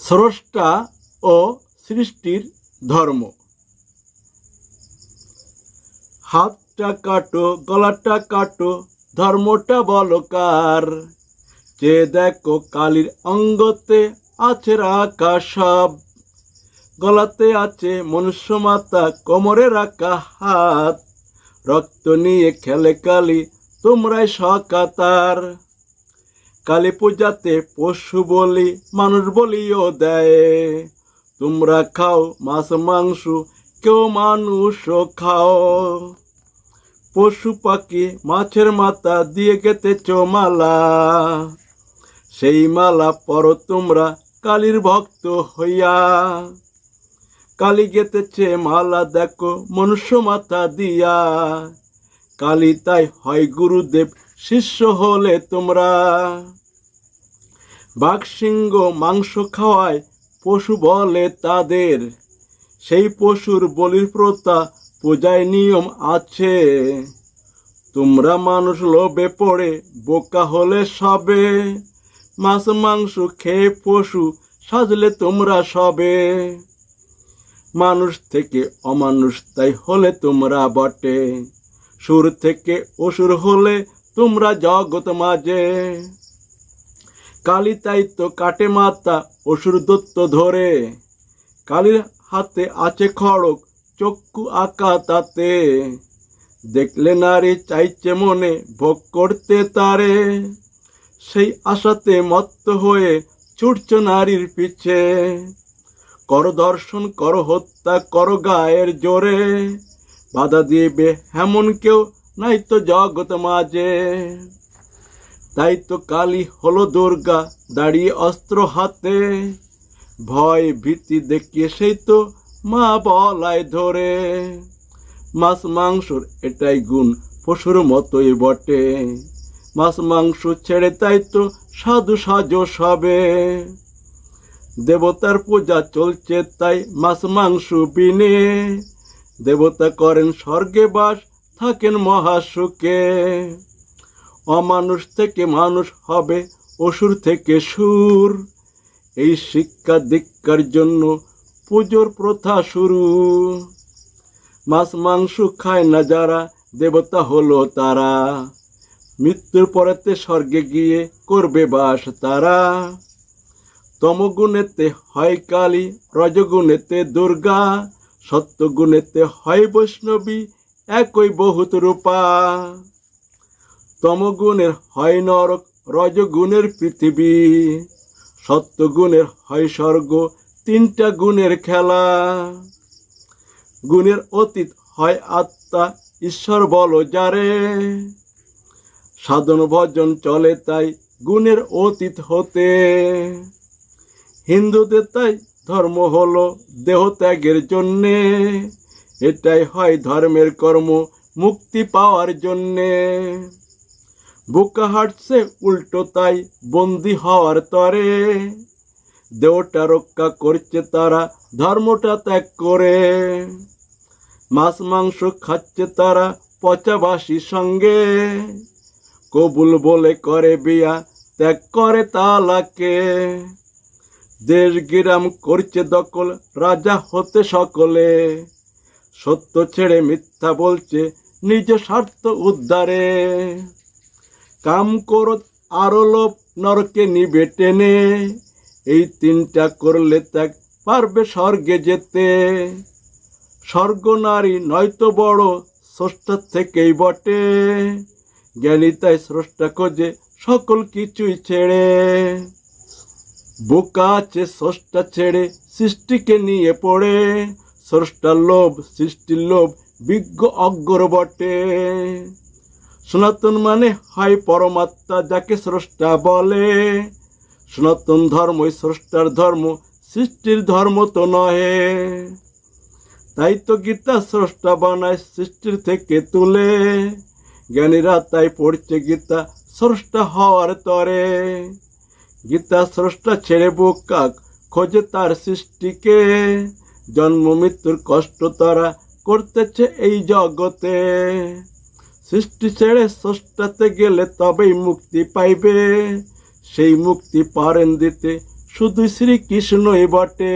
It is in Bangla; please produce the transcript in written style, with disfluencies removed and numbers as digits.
স্রষ্টা ও সৃষ্টির ধর্ম। হাতটা কাটো গলাটা কাটো, ধর্মটা বলো কার? যে দেখো কালীর অঙ্গতে আছে রাখা সব। গলাতে আছে মনুষ্য মাতা, কোমরে রাখা হাত। রক্ত নিয়ে খেলে কালী, তোমরাই সকাতার। কালী পূজাতে পশু বলি, মানুষ বলিও দেয়। তোমরা খাও মাছ মাংস, কেউ মানুষও খাও। পশু পাখি মাছের মাথা দিয়ে গেঁথেছ মালা। সেই মালা পরো তোমরা কালীর ভক্ত হইয়া। কালী গেঁথেছে মালা দেখো মনুষ্য মাথা দিয়া। কালী তাই হয় গুরুদেব, শিষ্য হলে তোমরা। বাঘ সিংহ মাংস খাওয়ায় পশু বলে তাদের। সেই পশুর বলির প্রথা পূজায় নিয়ম আছে। তোমরা মানুষ লোভে পড়ে বোকা হলে সবে। মাছ মাংস খেয়ে পশু সাজলে তোমরা সবে। মানুষ থেকে অমানুষ তাই হলে তোমরা বটে। সুর থেকে অসুর হলে তোমরা জগৎ মাঝে। কালী তাই তো কাটে মাথা অসুর দত্ত ধরে। কালীর হাতে আছে খড়গ, চক্ষু আঁকা তাতে। দেখলে নারী চাইছে মনে ভোগ করতে তারে। সেই আশাতে মত্ত হয়ে ছুটছ নারীর পিছে। কর দর্শন, কর হত্যা, কর গায়ের জোরে। বাধা দিবে এমন কেউ নাই তো জগৎ মাঝে। তাই তো কালী হলো দুর্গা, দাঁড়িয়ে অস্ত্র হাতে। ভয় ভীতি দেখিয়ে সেই তো মা বলায় ধরে। মাছ মাংসর এটাই গুণ, পশুর মতোই বটে। মাছ মাংস ছেড়ে তাই তো সাধু সাজো সবে। দেবতার পূজা চলছে তাই মাছ মাংস বিনে। দেবতা করেন স্বর্গে বাস, থাকেন মহাসুখে। অমানুষ থেকে মানুষ হবে, অসুর থেকে সুর। এই শিক্ষা দীক্ষার জন্য পুজোর প্রথা শুরু। মাছ মাংস খায় না যারা, দেবতা হলো তারা। মৃত্যুর পরেতে স্বর্গে গিয়ে করবে বাস তারা। তমগুণেতে হয় কালী, রজগুণেতে দুর্গা। সত্যগুণেতে হয় বৈষ্ণবী, একই বহুত রূপা। তমগুণের হয় নরক, রজগুণের পৃথিবী। সত্যগুণের হয় স্বর্গ, তিনটা গুণের খেলা। গুণের অতীত হয় আত্মা, ঈশ্বর বলো যারে। সাধন ভজন চলে তাই গুণের অতীত হতে। হিন্দুদের তাই ধর্ম হলো দেহ ত্যাগের জন্যে। এটাই হয় ধর্মের কর্ম, মুক্তি পাওয়ার জন্যে। বুকা হাঁটছে উল্টো তাই বন্দি হওয়ার তরে। দেহটা রক্ষা করছে তারা ধর্মটা ত্যাগ করে। মাছ মাংস খাচ্ছে তারা পচাবাসীর সঙ্গে। কবুল বলে করে বিয়া, ত্যাগ করে তালাকে। দেশ গ্রাম করছে দখল, রাজা হতে সকলে। সত্য ছেড়ে মিথ্যা বলছে নিজ স্বার্থ উদ্ধারে। কাম ক্রোধ আরো লোভ নরকে নিবে টেনে। এই তিনটা করলে ত্যাগ পারবে স্বর্গে যেতে। স্বর্গ নারী নয়তো বড়, স্রষ্টার থেকেই বটে। জ্ঞানী তাই স্রষ্টা খোঁজে সকল কিছুই ছেড়ে। বোকা আছে স্রষ্টা ছেড়ে, সৃষ্টিকে নিয়ে পড়ে। স্রষ্টার লোভ সৃষ্টির লোভ, বিজ্ঞ অজ্ঞর বটে। সনাতন মানে হয় পরমাত্মা, যাকে স্রষ্টা বলে। সনাতন ধর্মই স্রষ্টার ধর্ম, সৃষ্টির ধর্ম তো নহে। তাই তো গীতা স্রষ্টা বানায় সৃষ্টির থেকে তুলে। জ্ঞানীরা তাই পড়ছে গীতা স্রষ্টা হওয়ার তরে। গীতা স্রষ্টা ছেড়ে বোকা খোঁজে তার সৃষ্টিকে। জন্ম মৃত্যুর কষ্ট তারা করতেছে এই জগতে। সৃষ্টি ছেড়ে স্রষ্টাতে গেলে তবেই মুক্তি পাইবে। সেই মুক্তি পারেন দিতে শুধু শ্রীকৃষ্ণই বটে।